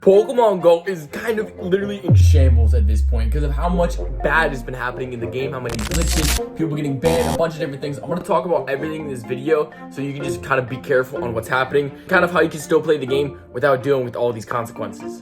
Pokemon Go is kind of literally in shambles at this point because of how much bad has been happening in the game, how many glitches, people getting banned, a bunch of different things. I'm going to talk about everything in this video so you can just kind of be careful on what's happening, kind of how you can still play the game without dealing with all these consequences.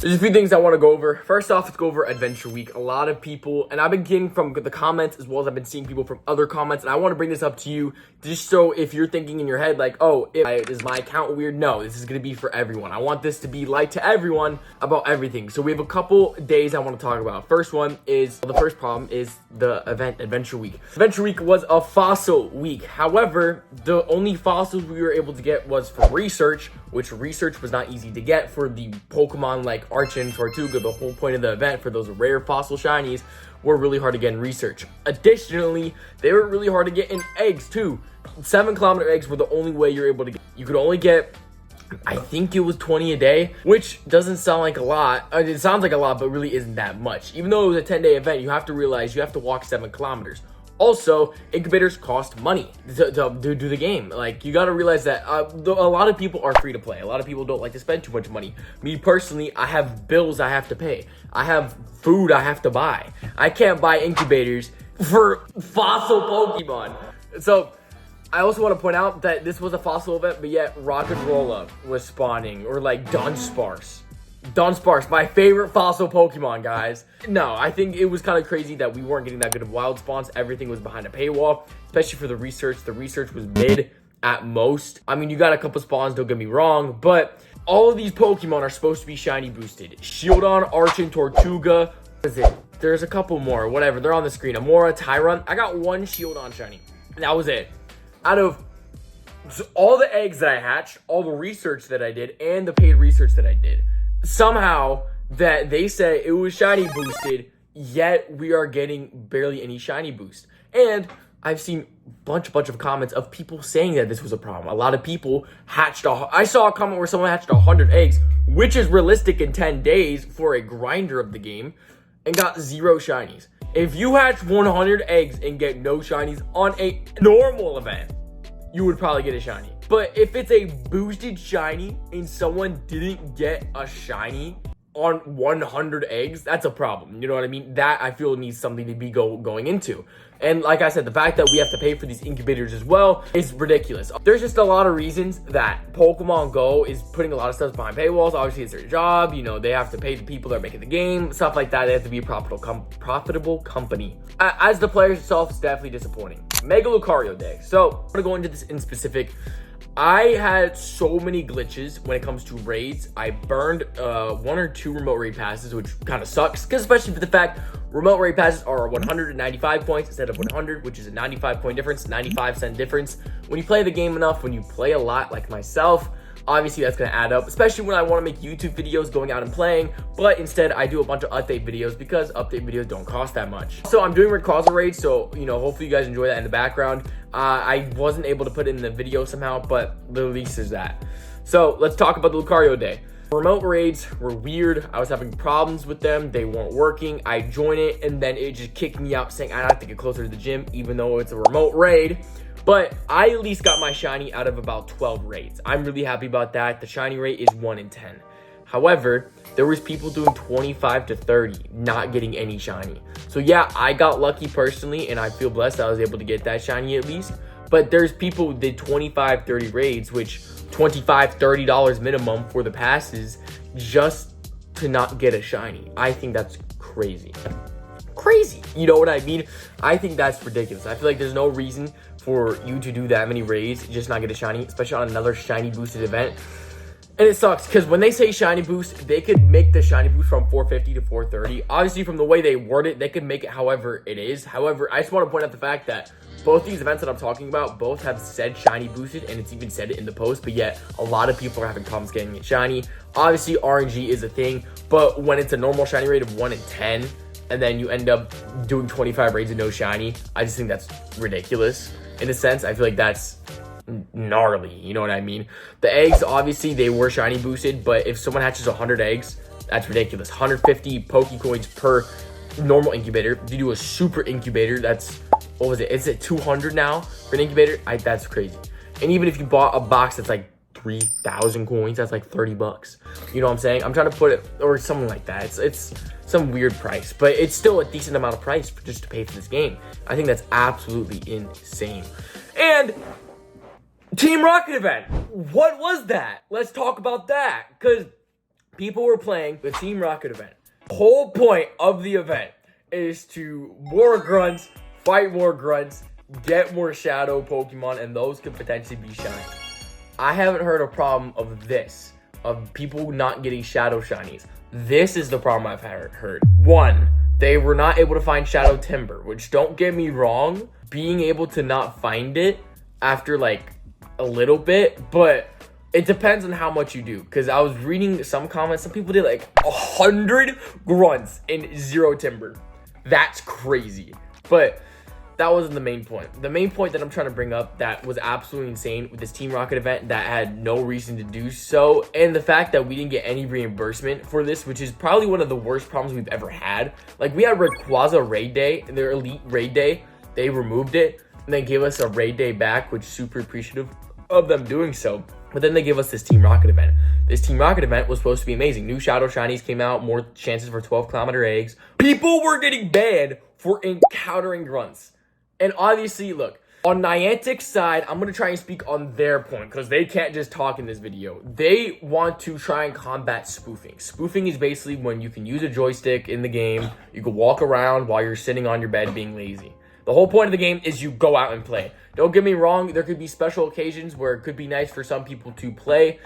There's a few things I want to go over. First off, let's go over Adventure Week. A lot of people, and I've been getting from the comments as well as I've been seeing people from other comments, and I want to bring this up to you just so if you're thinking in your head like, oh, is my account weird? No, this is going to be for everyone. I want this to be light to everyone about everything. So we have a couple days I want to talk about. First one is, the first problem is the event, Adventure Week. Adventure Week was a fossil week. However, the only fossils we were able to get was for research, which research was not easy to get for the Pokemon like Archon, Tortuga. The whole point of the event for those rare fossil shinies were really hard to get in research. Additionally, they were really hard to get in eggs too. 7-kilometer eggs were the only way you're able to get. You could only get, I think it was 20 a day, which doesn't sound like a lot. It sounds like a lot, but really isn't that much. Even though it was a 10-day event, you have to realize you have to walk 7 kilometers. Also, incubators cost money to do the game. Like, you gotta realize that a lot of people are free to play. A lot of people don't like to spend too much money. Me personally, I have bills I have to pay. I have food I have to buy. I can't buy incubators for fossil Pokemon. So, I also want to point out that this was a fossil event, but yet Rocket Roll-Up was spawning, or like Dunsparce. Dunsparce, my favorite fossil Pokemon, guys. No, I think it was kind of crazy that we weren't getting that good of wild spawns. Everything was behind a paywall, especially for the research. The research was mid at most. I mean, you got a couple spawns, don't get me wrong, but all of these Pokemon are supposed to be shiny boosted. Shieldon, Archon, Tortuga. What is it? There's a couple more, whatever. They're on the screen. Amora, Tyron. I got one Shieldon shiny. That was it. Out of all the eggs that I hatched, all the research that I did, and the paid research that I did, somehow that they say it was shiny boosted, yet we are getting barely any shiny boost. And I've seen a bunch of comments of people saying that this was a problem. A lot of people hatched I saw a comment where someone hatched 100 eggs, which is realistic in 10 days for a grinder of the game, and got 0 shinies. If you hatch 100 eggs and get no shinies on a normal event, you would probably get a shiny. But if it's a boosted shiny and someone didn't get a shiny on 100 eggs, that's a problem. You know what I mean? That I feel needs something to be going into. And like I said, the fact that we have to pay for these incubators as well is ridiculous. There's just a lot of reasons that Pokemon Go is putting a lot of stuff behind paywalls. Obviously, it's their job. You know, they have to pay the people that are making the game, stuff like that. They have to be a profitable company. As the players itself, it's definitely disappointing. Mega Lucario Day. So I'm gonna go into this in specific. I had so many glitches when it comes to raids. I burned 1 or 2 remote raid passes, which kind of sucks, because especially for the fact remote raid passes are 195 points instead of 100, which is a 95-point difference, 95-cent difference. When you play the game enough, when you play a lot like myself, obviously that's going to add up, especially when I want to make YouTube videos going out and playing, but instead I do a bunch of update videos because update videos don't cost that much. So I'm doing Rayquaza raids, so, you know, hopefully you guys enjoy that in the background. I wasn't able to put it in the video somehow, but the least is that. So let's talk about the Lucario Day. Remote raids were weird. I was having problems with them. They weren't working. I joined it, and then it just kicked me out saying I have to get closer to the gym, even though it's a remote raid. But I at least got my shiny out of about 12 raids. I'm really happy about that. The shiny rate is 1 in 10. However, there was people doing 25 to 30, not getting any shiny. So yeah, I got lucky personally, and I feel blessed I was able to get that shiny at least. But there's people who did 25, 30 raids, which $25, $30 minimum for the passes just to not get a shiny. I think that's crazy. Crazy. You know what I mean? I think that's ridiculous. I feel like there's no reason for you to do that many raids, just not get a shiny, especially on another shiny boosted event. And it sucks because when they say shiny boost, they could make the shiny boost from 450 to 430. Obviously, from the way they word it, they could make it however it is. However, I just want to point out the fact that both these events that I'm talking about, both have said shiny boosted, and it's even said it in the post, but yet a lot of people are having problems getting it shiny. Obviously, RNG is a thing, but when it's a normal shiny rate of 1 in 10, and then you end up doing 25 raids and no shiny, I just think that's ridiculous. In a sense, I feel like that's gnarly, you know what I mean? The eggs, obviously, they were shiny boosted, but if someone hatches 100 eggs, that's ridiculous. 150 Pokecoins per normal incubator. If you do a super incubator, that's, what was it? Is it 200 now for an incubator? That's crazy. And even if you bought a box that's like 3,000 coins. That's like 30 bucks. You know what I'm saying? I'm trying to put it, or something like that. It's some weird price, but it's still a decent amount of price for just to pay for this game. I think that's absolutely insane. And Team Rocket event, what was that? Let's talk about that, because people were playing the Team Rocket event. The whole point of the event is to war grunts, fight more grunts, get more shadow Pokemon, and those could potentially be shiny. I haven't heard a problem of this, of people not getting shadow shinies. This is the problem I've heard. One, they were not able to find Shadow Timber, which, don't get me wrong, being able to not find it after like a little bit, but it depends on how much you do. Because I was reading some comments, some people did like 100 grunts and 0 timber. That's crazy. But that wasn't the main point. The main point that I'm trying to bring up that was absolutely insane with this Team Rocket event that had no reason to do so, and the fact that we didn't get any reimbursement for this, which is probably one of the worst problems we've ever had. Like, we had Rayquaza Raid Day, their Elite Raid Day. They removed it and they gave us a Raid Day back, which is super appreciative of them doing so. But then they give us this Team Rocket event. This Team Rocket event was supposed to be amazing. New Shadow Shinies came out, more chances for 12-kilometer eggs. People were getting banned for encountering grunts. And obviously, look, on Niantic's side, I'm going to try and speak on their point, because they can't just talk in this video. They want to try and combat spoofing. Spoofing is basically when you can use a joystick in the game, you can walk around while you're sitting on your bed being lazy. The whole point of the game is you go out and play. Don't get me wrong, there could be special occasions where it could be nice for some people to play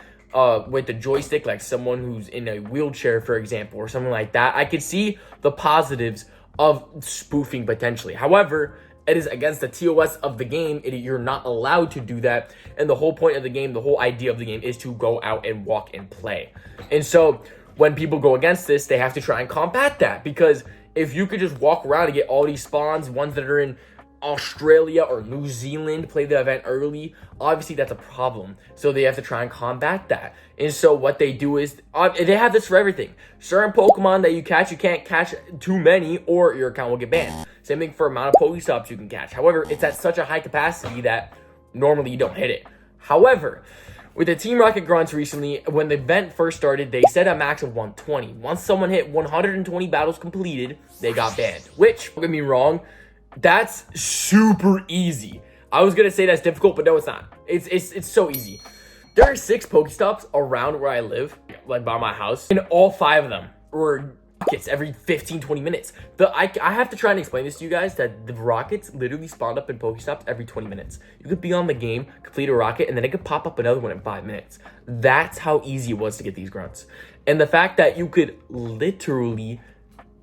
with the joystick, like someone who's in a wheelchair, for example, or something like that. I could see the positives of spoofing potentially. However, it is against the TOS of the game. You're not allowed to do that. And the whole point of the game, the whole idea of the game is to go out and walk and play. And so when people go against this, they have to try and combat that. Because if you could just walk around and get all these spawns, ones that are in Australia or New Zealand, play the event early, obviously that's a problem. So they have to try and combat that. And so what they do is, they have this for everything. Certain Pokemon that you can't catch too many or your account will get banned. Same thing for amount of Pokestops you can catch. However, it's at such a high capacity that normally you don't hit it. However, with the Team Rocket grunts recently, when the event first started, they set a max of 120. Once someone hit 120 battles completed, they got banned. Which, don't get me wrong, that's super easy. I was gonna say that's difficult, but no, it's not. It's so easy. There are 6 Pokestops around where I live, like by my house, and all 5 of them were rockets every 15-20 minutes. I have to try and explain this to you guys, that the rockets literally spawned up in Pokestops every 20 minutes. You could be on the game, complete a rocket, and then it could pop up another one in 5 minutes. That's how easy it was to get these grunts. And the fact that you could literally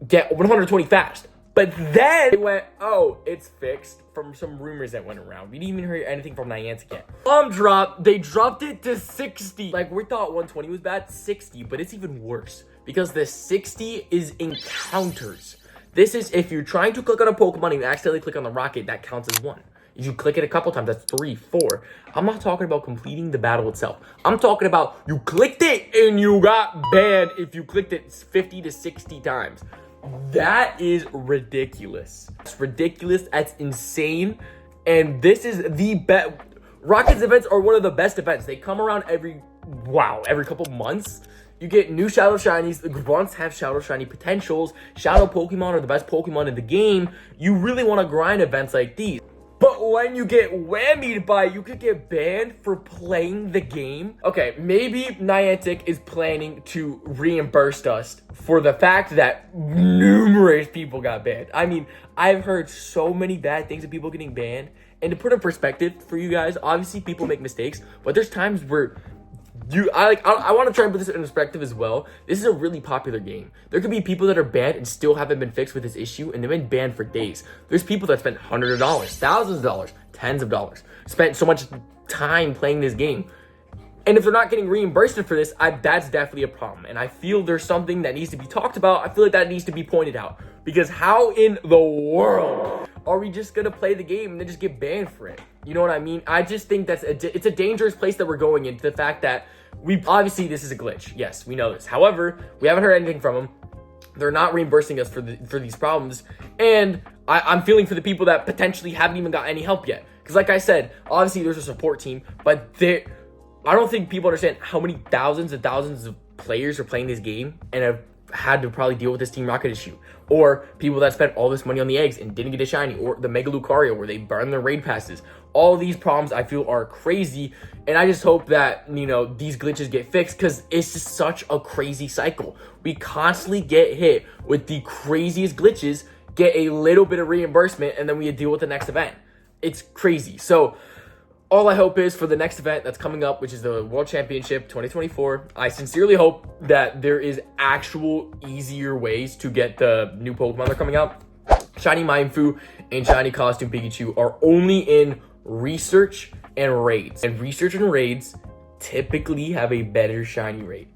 get 120 fast. But then it went, oh, it's fixed, from some rumors that went around. We didn't even hear anything from Niantic yet. Bomb drop, they dropped it to 60. Like, we thought 120 was bad, 60, but it's even worse. Because the 60 is encounters. This is if you're trying to click on a Pokemon and you accidentally click on the rocket, that counts as 1. If you click it a couple times, that's 3, 4. I'm not talking about completing the battle itself. I'm talking about you clicked it and you got banned if you clicked it 50 to 60 times. That is ridiculous. It's ridiculous. That's insane. And this is the best. Rockets events are one of the best events. They come around every couple months. You get new Shadow Shinies. The grunts have Shadow Shiny potentials. Shadow Pokemon are the best Pokemon in the game. You really want to grind events like these. But when you get whammied by, you could get banned for playing the game. Okay, maybe Niantic is planning to reimburse us for the fact that numerous people got banned. I mean, I've heard so many bad things of people getting banned. And to put in perspective for you guys, obviously people make mistakes, but there's times where I want to try and put this in perspective as well. This is a really popular game. There could be people that are banned and still haven't been fixed with this issue, and they've been banned for days. There's people that spent hundreds of dollars, thousands of dollars, tens of dollars, spent so much time playing this game. And if they're not getting reimbursed for this, that's definitely a problem. And I feel there's something that needs to be talked about. I feel like that needs to be pointed out. Because how in the world are we just going to play the game and then just get banned for it? You know what I mean? I just think it's a dangerous place that we're going into. The fact that obviously this is a glitch. Yes, we know this. However, we haven't heard anything from them. They're not reimbursing us for these problems. And I'm feeling for the people that potentially haven't even got any help yet. Because like I said, obviously there's a support team, but I don't think people understand how many thousands and thousands of players are playing this game and have had to probably deal with this Team Rocket issue. Or people that spent all this money on the eggs and didn't get a shiny, or the Mega Lucario where they burn their raid passes. All these problems I feel are crazy, and I just hope that, you know, these glitches get fixed, because it's just such a crazy cycle. We constantly get hit with the craziest glitches, get a little bit of reimbursement, and then we deal with the next event. It's crazy. So all I hope is for the next event that's coming up, which is the World Championship 2024, I sincerely hope that there is actual easier ways to get the new Pokemon that are coming out. Shiny Mindfu and Shiny Costume Pikachu are only in research and raids. And research and raids typically have a better shiny rate.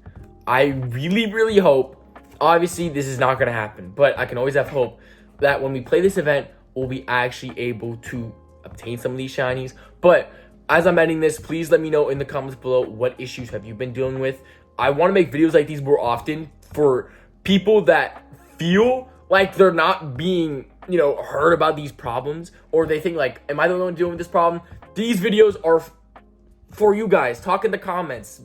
I really, really hope, obviously this is not going to happen, but I can always have hope that when we play this event, we'll be actually able to obtain some of these shinies. But as I'm ending this, please let me know in the comments below, what issues have you been dealing with? I want to make videos like these more often for people that feel like they're not being, you know, heard about these problems, or they think like, am I the only one dealing with this problem? These videos are for you guys. Talk in the comments.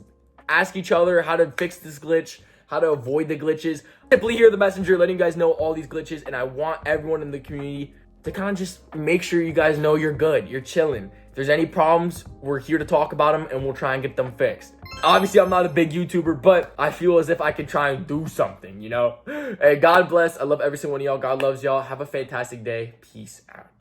Ask each other how to fix this glitch, how to avoid the glitches. Simply here, the messenger, letting you guys know all these glitches, and I want everyone in the community to kind of just make sure you guys know you're good, you're chilling. If there's any problems, we're here to talk about them, and we'll try and get them fixed. Obviously, I'm not a big YouTuber, but I feel as if I could try and do something, you know? Hey, God bless. I love every single one of y'all. God loves y'all. Have a fantastic day. Peace out.